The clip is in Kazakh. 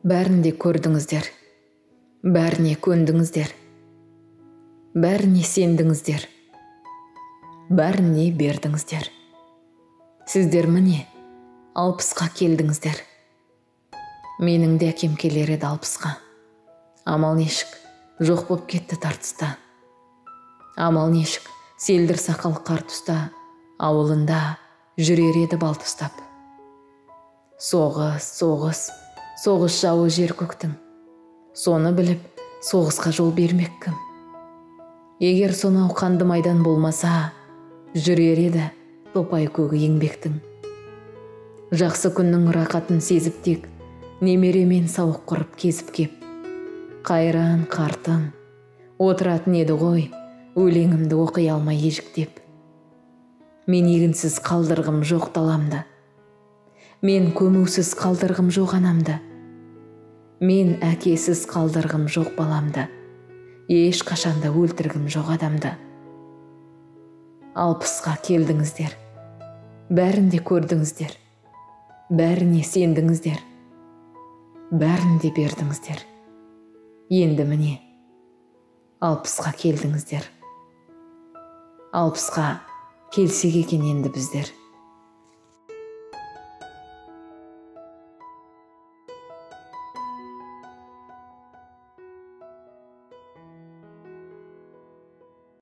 Бәрін де көрдіңіздер, бәріне көндіңіздер, бәріне сендіңіздер, бәріне бердіңіздер. Сіздер міне 60-қа келдіңіздер. Менің де әкем келер еді 60-қа. Амал нешік, жоқ боп кетті тартыста. Амал нешік, селдір сақал қар тұста, ауылында жүрер еді бал тұстап. Соғыс, соғыс, соғыс жауы жер көктің. Соны біліп, соғысқа жол бермек кім? Егер сонау қанды майдан болмаса, жүрер еді топай көгі еңбектің. Жақсы күннің рақатын сезіп тек, немеремен сауық құрып кезіп кеп. Қайран қартым, отыратын еді ғой, өлеңімді оқи алмай ежіктеп. Мен егінсіз қалдырғым жоқ даламды. Мен көмусіз қалдырғым жоқ анамды. Мен әкесіз қалдырғым жоқ баламды. Еш қашанда өлтіргім жоқ адамды. 60-қа келдіңіздер. Бәрін де көрдіңіздер. Бәріне сендіңіздер. Бәрін де бердіңіздер. Енді міне 60-қа келдіңіздер. 60-қа келсек екен енді біздер.